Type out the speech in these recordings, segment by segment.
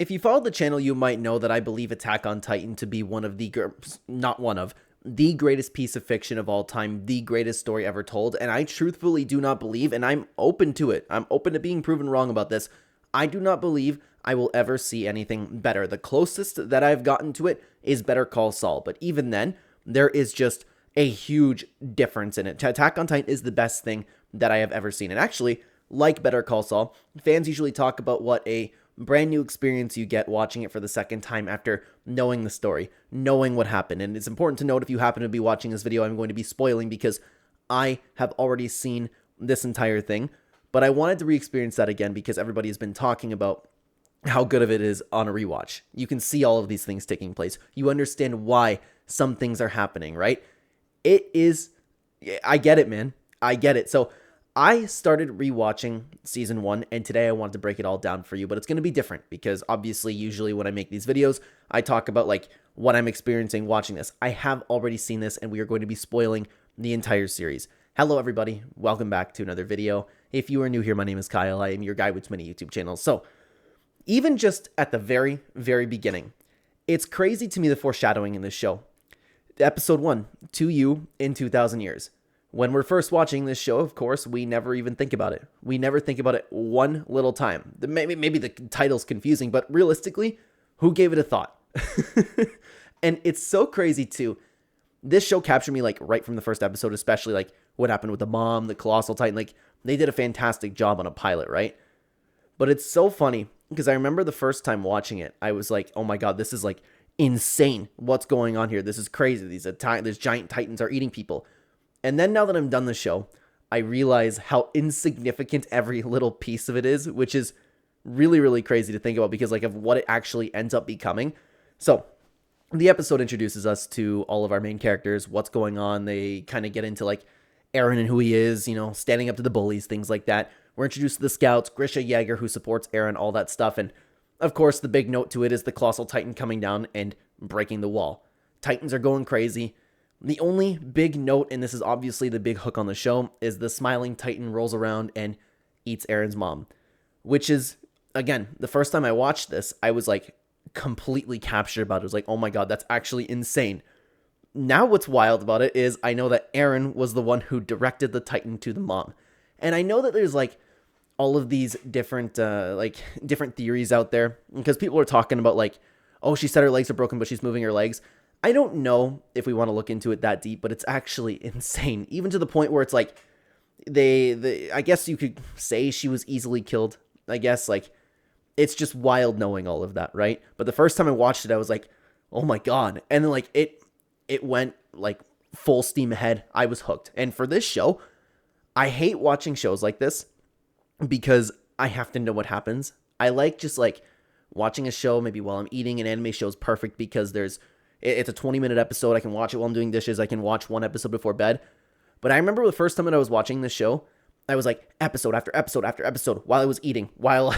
If you follow the channel, you might know that I believe Attack on Titan to be one of the, not one of, the greatest piece of fiction of all time, the greatest story ever told, and I truthfully do not believe, and I'm open to it, I'm open to being proven wrong about this, I do not believe I will ever see anything better. The closest that I've gotten to it is Better Call Saul, but even then, there is just a huge difference in it. Attack on Titan is the best thing that I have ever seen, and actually, like Better Call Saul, fans usually talk about what a brand new experience you get watching it for the second time after knowing the story, knowing what happened. And it's important to note, if you happen to be watching this video, I'm going to be spoiling because I have already seen this entire thing, but I wanted to re-experience that again because everybody has been talking about how good of it is on a rewatch. You can see all of these things taking place. You understand why some things are happening, right? It is, I get it, man. I get it. So I started rewatching season 1, and today I wanted to break it all down for you, but it's going to be different because obviously usually when I make these videos, I talk about like what I'm experiencing watching this. I have already seen this, and we are going to be spoiling the entire series. Hello everybody, welcome back to another video. If you are new here, my name is Kyle. I am your guy with many YouTube channels. So even just at the very, very beginning, it's crazy to me the foreshadowing in this show. Episode 1, to you in 2,000 years. When we're first watching this show, of course, we never even think about it. We never think about it one little time. Maybe the title's confusing, but realistically, who gave it a thought? And it's so crazy too. This show captured me like right from the first episode, especially like what happened with the mom, the Colossal Titan. Like they did a fantastic job on a pilot, right? But it's so funny because I remember the first time watching it, I was like, oh my God, this is like insane. What's going on here? This is crazy. These giant titans are eating people. And then now that I'm done the show, I realize how insignificant every little piece of it is, which is really, really crazy to think about because like of what it actually ends up becoming. So the episode introduces us to all of our main characters, what's going on. They kind of get into like Eren and who he is, you know, standing up to the bullies, things like that. We're introduced to the scouts, Grisha Yeager, who supports Eren, all that stuff. And of course, the big note to it is the Colossal Titan coming down and breaking the wall. Titans are going crazy. The only big note, and this is obviously the big hook on the show, is the smiling Titan rolls around and eats Eren's mom. Which is, again, the first time I watched this, I was like completely captured about it. I was like, oh my God, that's actually insane. Now what's wild about it is I know that Eren was the one who directed the Titan to the mom. And I know that there's like all of these different different theories out there because people are talking about like, oh, she said her legs are broken, but she's moving her legs. I don't know if we want to look into it that deep, but it's actually insane. Even to the point where it's like, I guess you could say she was easily killed. I guess like, it's just wild knowing all of that, right? But the first time I watched it, I was like, oh my God. And then like, it went like full steam ahead. I was hooked. And for this show, I hate watching shows like this because I have to know what happens. I like just like watching a show maybe while I'm eating. An anime show is perfect because it's a 20-minute episode. I can watch it while I'm doing dishes. I can watch one episode before bed. But I remember the first time that I was watching this show, I was like episode after episode after episode while I was eating, while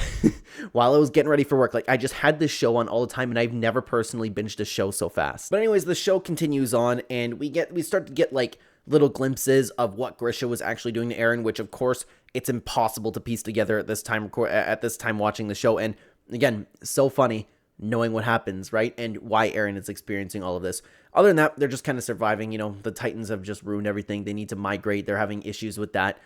I was getting ready for work. Like I just had this show on all the time, and I've never personally binged a show so fast. But anyways, the show continues on, and we start to get like little glimpses of what Grisha was actually doing to Eren, which of course it's impossible to piece together at this time watching the show. And again, so funny knowing what happens, right? And why Eren is experiencing all of this. Other than that, they're just kind of surviving. You know, the Titans have just ruined everything. They need to migrate. They're having issues with that.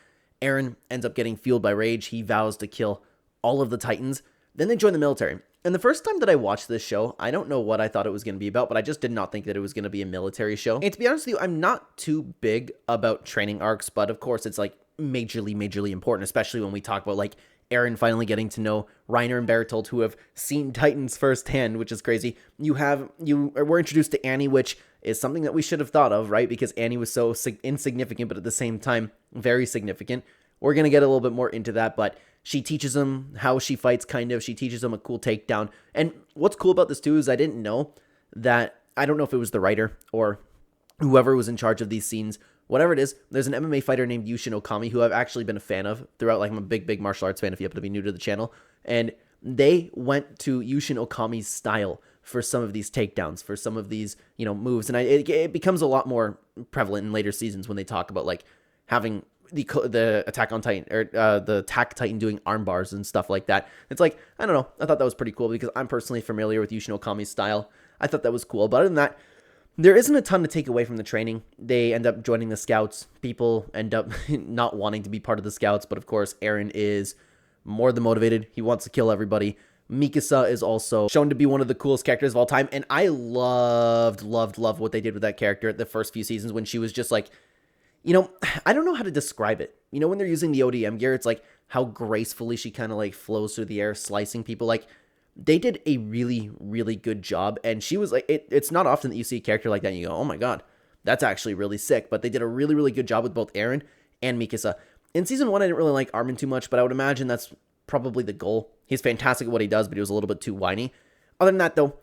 Eren ends up getting fueled by rage. He vows to kill all of the Titans. Then they join the military. And the first time that I watched this show, I don't know what I thought it was going to be about, but I just did not think that it was going to be a military show. And to be honest with you, I'm not too big about training arcs, but of course it's like majorly important, especially when we talk about like Eren finally getting to know Reiner and Bertolt, who have seen Titans firsthand, which is crazy. We're introduced to Annie, which is something that we should have thought of, right? Because Annie was so insignificant, but at the same time, very significant. We're going to get a little bit more into that, but she teaches him how she fights, kind of. She teaches him a cool takedown. And what's cool about this, too, is I didn't know that, I don't know if it was the writer or whoever was in charge of these scenes, whatever it is, there's an MMA fighter named Yushin Okami who I've actually been a fan of throughout. Like, I'm a big martial arts fan if you happen to be new to the channel. And they went to Yushin Okami's style for some of these takedowns, for some of these, moves. And it becomes a lot more prevalent in later seasons when they talk about, like, having the Attack on Titan, or the Attack Titan doing arm bars and stuff like that. It's like, I don't know. I thought that was pretty cool because I'm personally familiar with Yushin Okami's style. I thought that was cool. But other than that, there isn't a ton to take away from the training. They end up joining the scouts. People end up not wanting to be part of the scouts. But of course, Eren is more than motivated. He wants to kill everybody. Mikasa is also shown to be one of the coolest characters of all time. And I loved what they did with that character at the first few seasons when she was just like, you know, I don't know how to describe it. You know, when they're using the ODM gear, it's like how gracefully she kind of like flows through the air, slicing people. Like, they did a really good job. And she was like, it's not often that you see a character like that and you go, oh my god, that's actually really sick. But they did a really good job with both Eren and Mikasa. In season 1, I didn't really like Armin too much, but I would imagine that's probably the goal. He's fantastic at what he does, but he was a little bit too whiny. Other than that, though,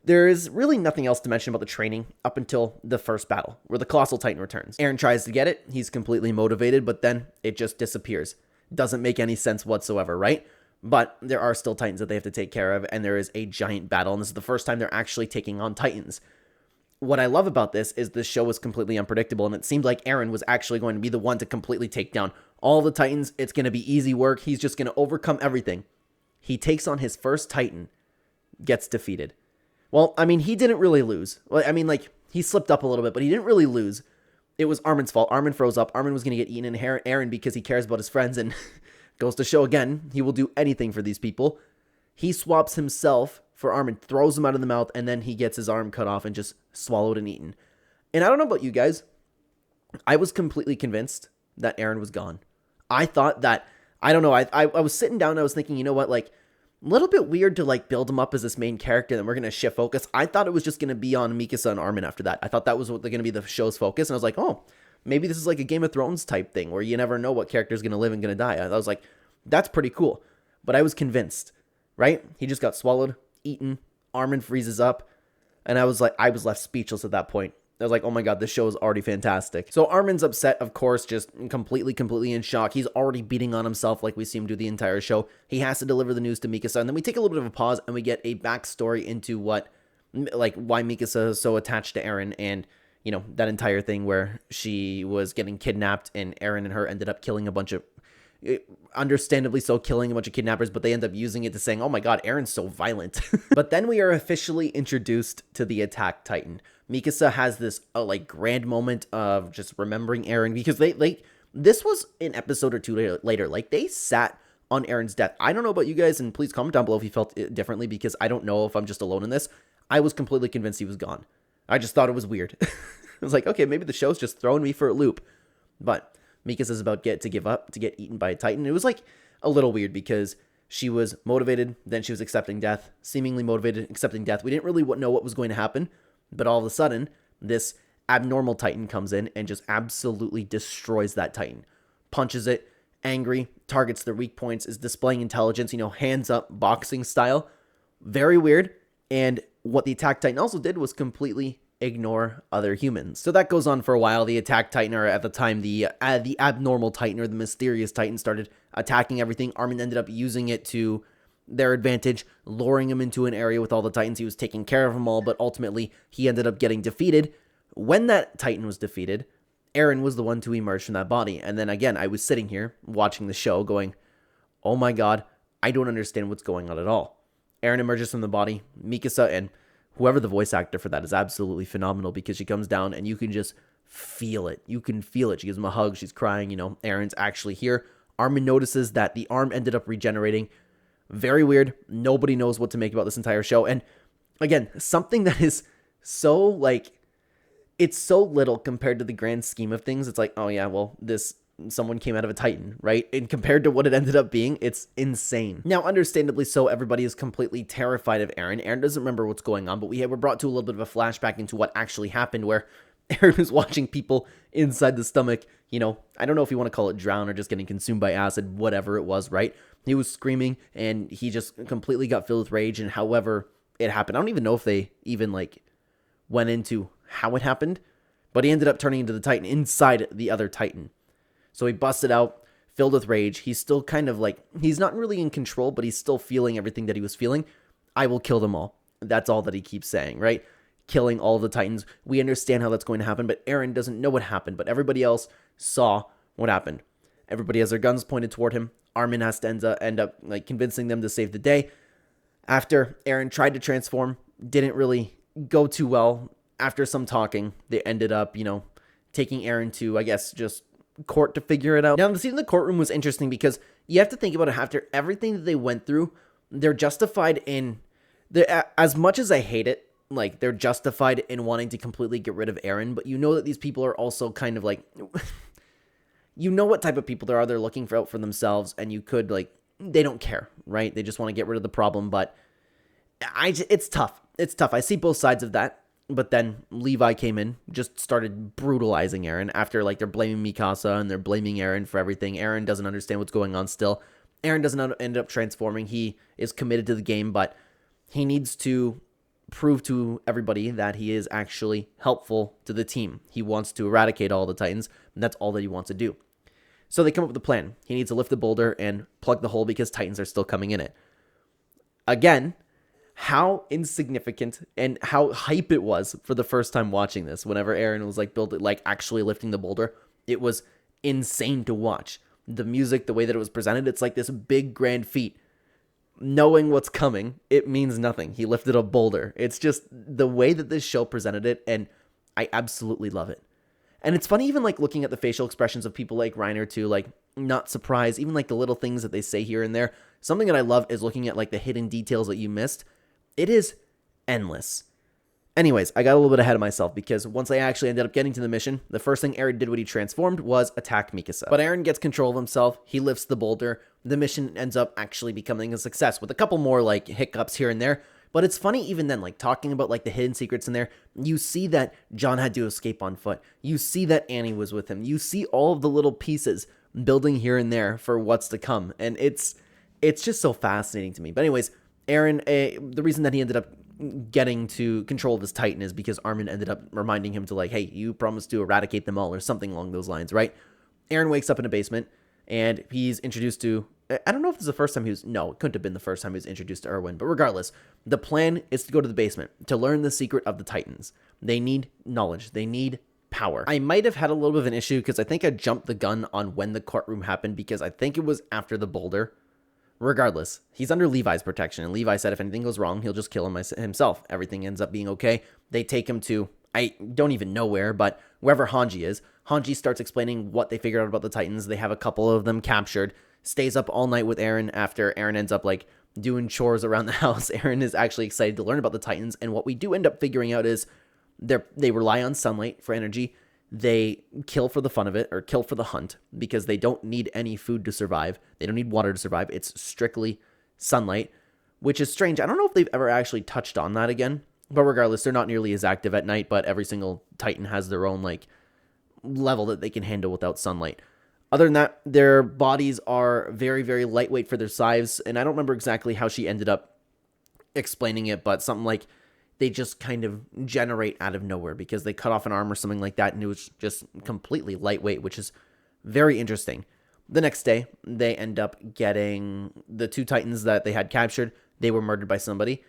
there is really nothing else to mention about the training up until the first battle, where the Colossal Titan returns. Eren tries to get it. He's completely motivated, but then it just disappears. Doesn't make any sense whatsoever, right? But there are still Titans that they have to take care of, and there is a giant battle, and this is the first time they're actually taking on Titans. What I love about this is this show was completely unpredictable, and it seemed like Eren was actually going to be the one to completely take down all the Titans. It's going to be easy work. He's just going to overcome everything. He takes on his first Titan, gets defeated. Well, I mean, he didn't really lose. Well, I mean, like, he slipped up a little bit, but he didn't really lose. It was Armin's fault. Armin froze up. Armin was going to get eaten, and Eren, because he cares about his friends, and goes to show again, he will do anything for these people. He swaps himself for Armin, throws him out of the mouth, and then he gets his arm cut off and just swallowed and eaten. And I don't know about you guys, I was completely convinced that Eren was gone. I thought that, I don't know, I was sitting down and I was thinking, you know what, like, a little bit weird to like build him up as this main character, and we're going to shift focus. I thought it was just going to be on Mikasa and Armin after that. I thought that was what they're going to be the show's focus, and I was like, oh, maybe this is like a Game of Thrones type thing where you never know what character is going to live and going to die. I was like, that's pretty cool. But I was convinced, right? He just got swallowed, eaten, Armin freezes up, and I was left speechless at that point. I was like, oh my god, this show is already fantastic. So Armin's upset, of course, just completely in shock. He's already beating on himself like we see him do the entire show. He has to deliver the news to Mikasa, and then we take a little bit of a pause, and we get a backstory into what, like, why Mikasa is so attached to Eren, and, you know, that entire thing where she was getting kidnapped, and Eren and her ended up killing a bunch of, understandably so, killing a bunch of kidnappers, but they end up using it to saying, oh my god, Eren's so violent. But then we are officially introduced to the Attack Titan. Mikasa has this like grand moment of just remembering Eren, because this was an episode or two later. Like, they sat on Eren's death. I don't know about you guys, and please comment down below if you felt it differently, because I don't know if I'm just alone in this. I was completely convinced he was gone. I just thought it was weird. I was like, okay, maybe the show's just throwing me for a loop. But Mikasa's about to give up, to get eaten by a Titan. It was like a little weird because she was motivated, then she was accepting death, seemingly motivated, accepting death. We didn't really know what was going to happen, but all of a sudden, this abnormal Titan comes in and just absolutely destroys that Titan. Punches it, angry, targets their weak points, is displaying intelligence, you know, hands up, boxing style. Very weird. And what the Attack Titan also did was completely ignore other humans. So that goes on for a while. The Attack Titan, or at the time, the abnormal Titan, or the mysterious Titan, started attacking everything. Armin ended up using it to their advantage, luring him into an area with all the Titans. He was taking care of them all, but ultimately he ended up getting defeated. When that Titan was defeated, Eren was the one to emerge from that body. And then again, I was sitting here watching the show going, oh my god, I don't understand what's going on at all. Eren emerges from the body. Mikasa, and whoever the voice actor for that, is absolutely phenomenal, because she comes down and you can just feel it. You can feel it. She gives him a hug. She's crying. You know, Eren's actually here. Armin notices that the arm ended up regenerating. Very weird. Nobody knows what to make about this entire show. And again, something that is so, like, it's so little compared to the grand scheme of things. It's like, oh yeah, well, someone came out of a Titan, right? And compared to what it ended up being, it's insane. Now, understandably so, everybody is completely terrified of Eren. Eren doesn't remember what's going on, but we were brought to a little bit of a flashback into what actually happened, where Eren was watching people inside the stomach, you know, I don't know if you want to call it drown or just getting consumed by acid, whatever it was, right? He was screaming, and he just completely got filled with rage, and however it happened, I don't even know if they even, like, went into how it happened, but he ended up turning into the Titan inside the other Titan. So he busted out, filled with rage. He's still kind of like, he's not really in control, but he's still feeling everything that he was feeling. I will kill them all. That's all that he keeps saying, right? Killing all of the Titans. We understand how that's going to happen, but Eren doesn't know what happened. But everybody else saw What happened? Everybody has their guns pointed toward him. Armin has to end up like convincing them to save the day. After Eren tried to transform, didn't really go too well. After some talking, they ended up, taking Eren to, I guess, just court to figure it out. Now, the scene in the courtroom was interesting because you have to think about it. After everything that they went through, they're justified in, as much as I hate it, like, they're justified in wanting to completely get rid of Eren, but you know that these people are also kind of like, you know what type of people there are. They're looking out for themselves, and you could, like, they don't care, right? They just want to get rid of the problem, but it's tough. It's tough. I see both sides of that. But then Levi came in, just started brutalizing Eren after, like, they're blaming Mikasa and they're blaming Eren for everything. Eren doesn't understand what's going on still. Eren doesn't end up transforming. He is committed to the game, but he needs to prove to everybody that he is actually helpful to the team. He wants to eradicate all the Titans, and that's all that he wants to do. So they come up with a plan. He needs to lift the boulder and plug the hole because Titans are still coming in it. Again, how insignificant and how hype it was for the first time watching this. Whenever Eren was actually lifting the boulder, it was insane to watch. The music, the way that it was presented, it's like this big grand feat. Knowing what's coming, it means nothing. He lifted a boulder. It's just the way that this show presented it, and I absolutely love it. And it's funny even like looking at the facial expressions of people like Reiner too, like not surprised, even like the little things that they say here and there. Something that I love is looking at like the hidden details that you missed. It is endless. Anyways, I got a little bit ahead of myself because once I actually ended up getting to the mission, the first thing Eren did when he transformed was attack Mikasa. But Eren gets control of himself. He lifts the boulder. The mission ends up actually becoming a success with a couple more like hiccups here and there. But it's funny even then, like talking about like the hidden secrets in there, you see that John had to escape on foot. You see that Annie was with him. You see all of the little pieces building here and there for what's to come. And it's just so fascinating to me. But anyways, Eren, the reason that he ended up getting to control of his Titan is because Armin ended up reminding him to like, hey, you promised to eradicate them all or something along those lines, right? Eren wakes up in a basement and he's introduced to, I don't know if this is the first time no, it couldn't have been the first time he was introduced to Erwin, but regardless, the plan is to go to the basement to learn the secret of the Titans. They need knowledge. They need power. I might have had a little bit of an issue because I think I jumped the gun on when the courtroom happened because I think it was after the boulder. Regardless, he's under Levi's protection, and Levi said if anything goes wrong, he'll just kill him himself. Everything ends up being okay. They take him to, I don't even know where, but wherever Hanji is. Hanji starts explaining what they figured out about the Titans. They have a couple of them captured. Stays up all night with Eren after Eren ends up like doing chores around the house. Eren is actually excited to learn about the Titans, and what we do end up figuring out is they rely on sunlight for energy. They kill for the fun of it, or kill for the hunt, because they don't need any food to survive. They don't need water to survive. It's strictly sunlight, which is strange. I don't know if they've ever actually touched on that again, but regardless, they're not nearly as active at night, but every single Titan has their own, like, level that they can handle without sunlight. Other than that, their bodies are very, very lightweight for their size, and I don't remember exactly how she ended up explaining it, but something like they just kind of generate out of nowhere because they cut off an arm or something like that, and it was just completely lightweight, which is very interesting. The next day, they end up getting the two Titans that they had captured. They were murdered by somebody.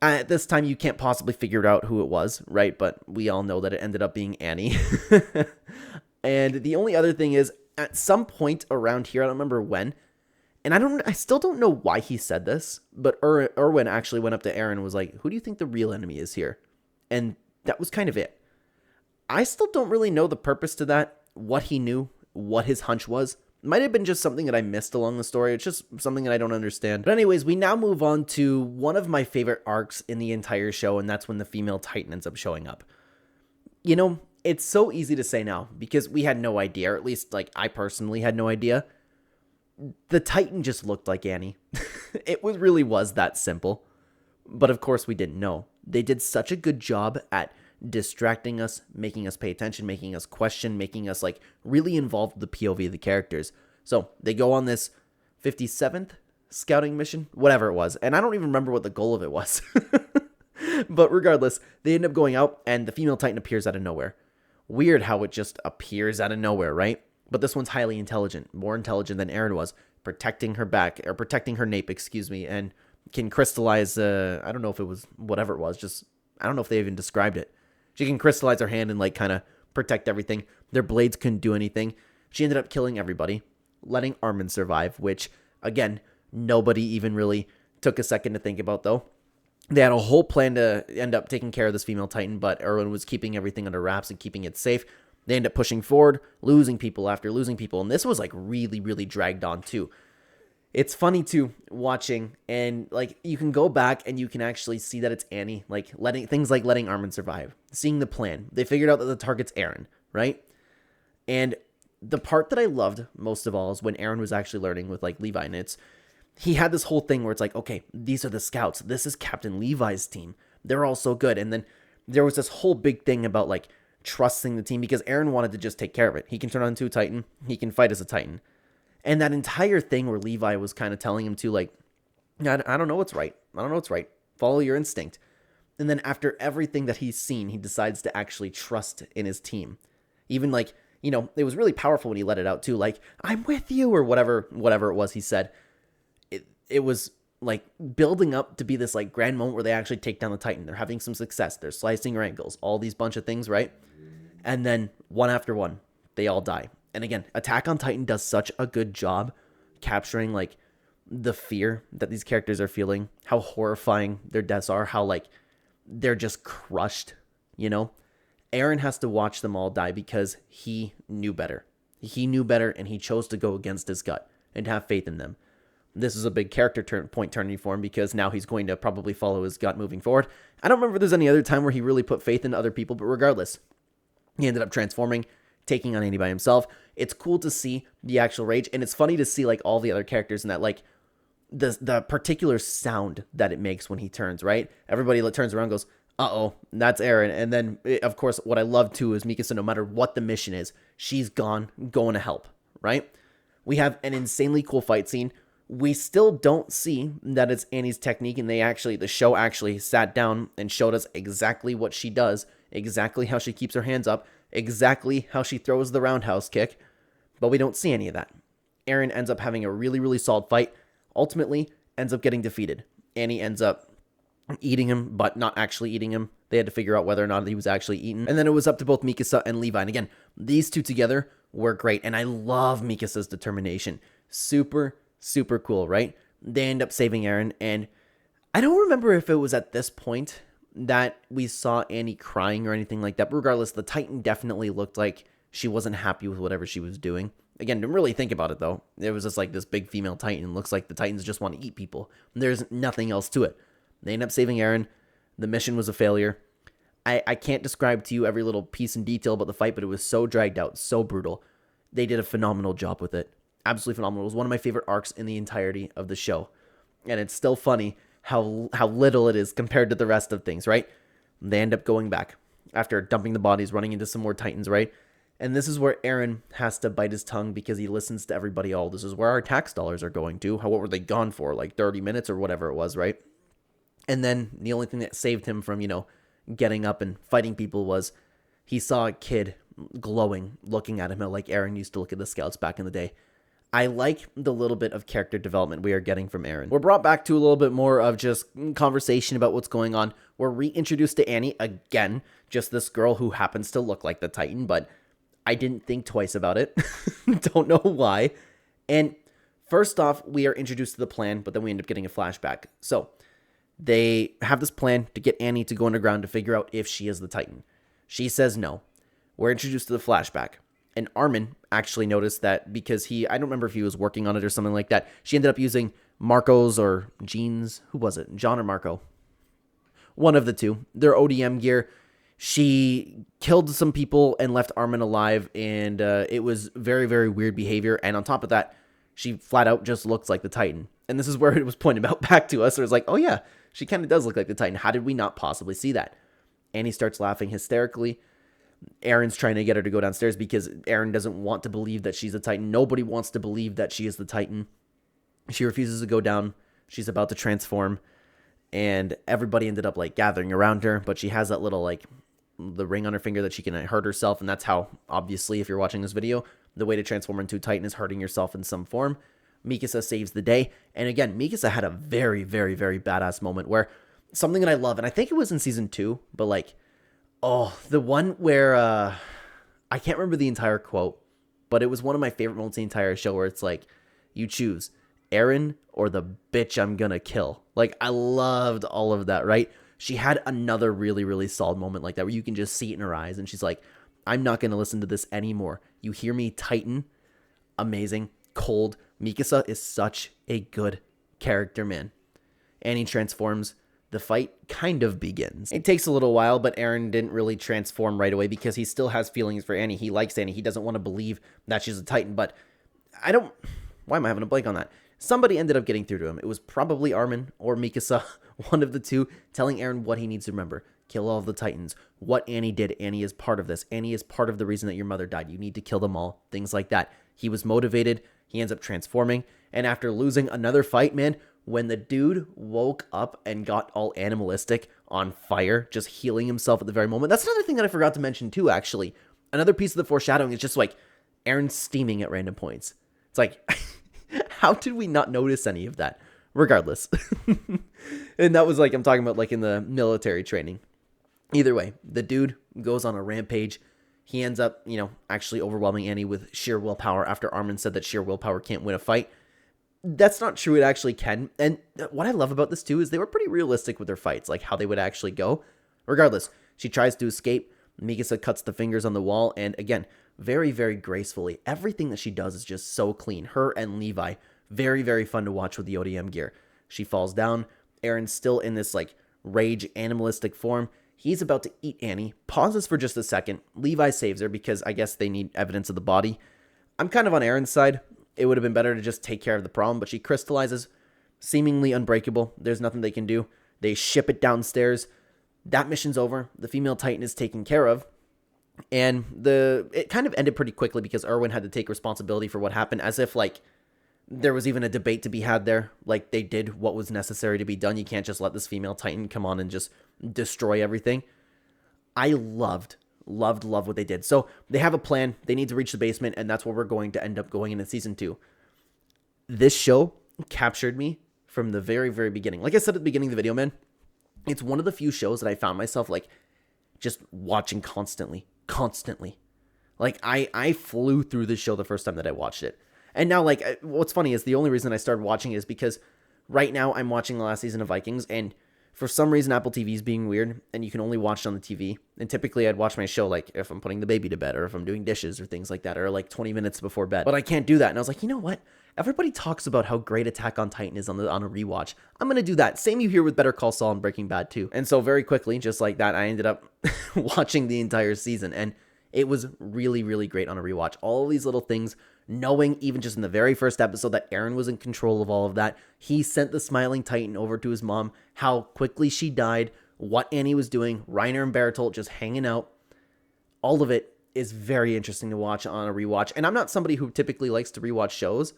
At this time, you can't possibly figure out who it was, right? But we all know that it ended up being Annie. And the only other thing is, at some point around here, I don't remember when, and I still don't know why he said this, but Erwin actually went up to Eren and was like, who do you think the real enemy is here? And that was kind of it. I still don't really know the purpose to that, what he knew, what his hunch was. Might have been just something that I missed along the story. It's just something that I don't understand. But anyways, we now move on to one of my favorite arcs in the entire show, and that's when the female Titan ends up showing up. You know, it's so easy to say now because we had no idea, or at least like I personally had no idea. The Titan just looked like Annie. It really was that simple. But of course we didn't know. They did such a good job at distracting us, making us pay attention, making us question, making us like really involved with the POV of the characters. So they go on this 57th scouting mission, whatever it was. And I don't even remember what the goal of it was. But regardless, they end up going out and the female Titan appears out of nowhere. Weird how it just appears out of nowhere, right? But this one's highly intelligent, more intelligent than Eren was, protecting her back, or protecting her nape, and can crystallize, I don't know if it was whatever it was, just, I don't know if they even described it. She can crystallize her hand and, like, kind of protect everything. Their blades couldn't do anything. She ended up killing everybody, letting Armin survive, which, again, nobody even really took a second to think about, though. They had a whole plan to end up taking care of this female Titan, but Erwin was keeping everything under wraps and keeping it safe. They end up pushing forward, losing people after losing people, and this was like really, really dragged on too. It's funny too, watching, and like you can go back and you can actually see that it's Annie, like letting Armin survive, seeing the plan. They figured out that the target's Eren, right? And the part that I loved most of all is when Eren was actually learning with like Levi, and he had this whole thing where it's like, okay, these are the scouts. This is Captain Levi's team. They're all so good. And then there was this whole big thing about like trusting the team because Eren wanted to just take care of it. He can turn on into a Titan. He can fight as a Titan. And that entire thing where Levi was kind of telling him to like, I don't know what's right. I don't know what's right. Follow your instinct. And then after everything that he's seen, he decides to actually trust in his team. Even like, it was really powerful when he let it out too. Like, I'm with you or whatever it was he said. It was like building up to be this like grand moment where they actually take down the Titan. They're having some success. They're slicing her ankles, all these bunch of things, right? And then one after one, they all die. And again, Attack on Titan does such a good job capturing like the fear that these characters are feeling, how horrifying their deaths are, how like they're just crushed, Eren has to watch them all die because he knew better. He knew better and he chose to go against his gut and have faith in them. This is a big character point turning for him because now he's going to probably follow his gut moving forward. I don't remember if there's any other time where he really put faith in other people, but regardless, he ended up transforming, taking on Annie by himself. It's cool to see the actual rage, and it's funny to see like all the other characters and that like the particular sound that it makes when he turns, right? Everybody turns around and goes, uh-oh, that's Eren. And then, of course, what I love too is Mikasa, no matter what the mission is, she's going to help, right? We have an insanely cool fight scene. We still don't see that it's Annie's technique, and the show actually sat down and showed us exactly what she does, exactly how she keeps her hands up, exactly how she throws the roundhouse kick, but we don't see any of that. Eren ends up having a really, really solid fight, ultimately ends up getting defeated. Annie ends up eating him, but not actually eating him. They had to figure out whether or not he was actually eaten, and then it was up to both Mikasa and Levi, and again, these two together were great, and I love Mikasa's determination. Super cool, right? They end up saving Eren, and I don't remember if it was at this point that we saw Annie crying or anything like that, but regardless, the Titan definitely looked like she wasn't happy with whatever she was doing. Again, didn't really think about it, though. It was just like this big female Titan. Looks like the Titans just want to eat people. There's nothing else to it. They end up saving Eren. The mission was a failure. I can't describe to you every little piece in detail about the fight, but it was so dragged out, so brutal. They did a phenomenal job with it. Absolutely phenomenal. It was one of my favorite arcs in the entirety of the show. And it's still funny how little it is compared to the rest of things, right? They end up going back after dumping the bodies, running into some more Titans, right? And this is where Eren has to bite his tongue because he listens to everybody all. This is where our tax dollars are going to. What were they gone for? Like 30 minutes or whatever it was, right? And then the only thing that saved him from, getting up and fighting people was he saw a kid glowing, looking at him like Eren used to look at the scouts back in the day. I like the little bit of character development we are getting from Eren. We're brought back to a little bit more of just conversation about what's going on. We're reintroduced to Annie again, just this girl who happens to look like the Titan, but I didn't think twice about it. Don't know why. And first off, we are introduced to the plan, but then we end up getting a flashback. So they have this plan to get Annie to go underground to figure out if she is the Titan. She says no. We're introduced to the flashback. And Armin actually noticed that because I don't remember if he was working on it or something like that. She ended up using Marco's or Jean's, who was it? John or Marco? One of the two. Their ODM gear. She killed some people and left Armin alive, and it was very, very weird behavior. And on top of that, she flat out just looks like the Titan. And this is where it was pointed out back to us. It was like, oh yeah, she kind of does look like the Titan. How did we not possibly see that? Annie starts laughing hysterically. Eren's trying to get her to go downstairs because Eren doesn't want to believe that she's a Titan. Nobody wants to believe that she is the Titan. She refuses to go down. She's about to transform, and everybody ended up like gathering around her, but she has that little like the ring on her finger that she can hurt herself, and that's how, obviously, if you're watching this video, the way to transform into a Titan is hurting yourself in some form. Mikasa saves the day, and again, Mikasa had a very, very, very badass moment where something that I love, and I think it was in season 2, but like, oh, the one where, I can't remember the entire quote, but it was one of my favorite moments in the entire show where it's like, you choose Eren or the bitch I'm gonna kill. Like, I loved all of that, right? She had another really, really solid moment like that where you can just see it in her eyes, and she's like, I'm not gonna listen to this anymore. You hear me, Titan? Amazing. Cold. Mikasa is such a good character, man. Annie transforms. The fight kind of begins. It takes a little while, but Eren didn't really transform right away because he still has feelings for Annie. He likes Annie. He doesn't want to believe that she's a Titan, but why am I having a blank on that? Somebody ended up getting through to him. It was probably Armin or Mikasa, one of the two, telling Eren what he needs to remember. Kill all of the Titans. What Annie did. Annie is part of this. Annie is part of the reason that your mother died. You need to kill them all. Things like that. He was motivated. He ends up transforming. And after losing another fight, man, when the dude woke up and got all animalistic on fire, just healing himself at the very moment. That's another thing that I forgot to mention too, actually. Another piece of the foreshadowing is just like Eren steaming at random points. It's like, how did we not notice any of that? Regardless. And that was like, I'm talking about like in the military training. Either way, the dude goes on a rampage. He ends up, actually overwhelming Annie with sheer willpower after Armin said that sheer willpower can't win a fight. That's not true. It actually can. And what I love about this too is they were pretty realistic with their fights, like how they would actually go. Regardless, she tries to escape. Mikasa cuts the fingers on the wall. And again, very, very gracefully. Everything that she does is just so clean. Her and Levi, very, very fun to watch with the ODM gear. She falls down. Eren's still in this like rage animalistic form. He's about to eat Annie. Pauses for just a second. Levi saves her because I guess they need evidence of the body. I'm kind of on Eren's side. It would have been better to just take care of the problem, but she crystallizes, seemingly unbreakable. There's nothing they can do. They ship it downstairs. That mission's over. The female Titan is taken care of. And it kind of ended pretty quickly because Erwin had to take responsibility for what happened, as if like there was even a debate to be had there. Like they did what was necessary to be done. You can't just let this female Titan come on and just destroy everything. I loved what they did. So they have a plan. They need to reach the basement, and that's where we're going to end up going in season 2. This show captured me from the very, very beginning. Like I said at the beginning of the video, man, it's one of the few shows that I found myself like just watching constantly. Like I flew through this show the first time that I watched it. And now, like, what's funny is the only reason I started watching it is because right now I'm watching the last season of Vikings, and for some reason, Apple TV is being weird, and you can only watch it on the TV. And typically, I'd watch my show, like, if I'm putting the baby to bed, or if I'm doing dishes, or things like that, or, like, 20 minutes before bed. But I can't do that. And I was like, you know what? Everybody talks about how great Attack on Titan is on a rewatch. I'm going to do that. Same you hear with Better Call Saul and Breaking Bad, too. And so, very quickly, just like that, I ended up watching the entire season. And it was really, really great on a rewatch. All these little things, knowing even just in the very first episode that Eren was in control of all of that. He sent the Smiling Titan over to his mom, how quickly she died, what Annie was doing, Reiner and Bertolt just hanging out. All of it is very interesting to watch on a rewatch. And I'm not somebody who typically likes to rewatch shows,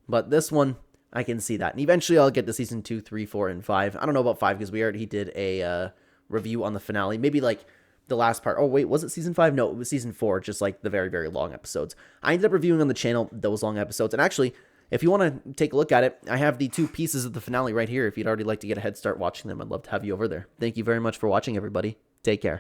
but this one, I can see that. And eventually I'll get to season 2, 3, 4, and 5. I don't know about 5 because he did a review on the finale. Maybe like the last part. Oh, wait, was it season 5? No, it was season 4, just like the very, very long episodes. I ended up reviewing on the channel those long episodes. And actually, if you want to take a look at it, I have the 2 pieces of the finale right here. If you'd already like to get a head start watching them, I'd love to have you over there. Thank you very much for watching, everybody. Take care.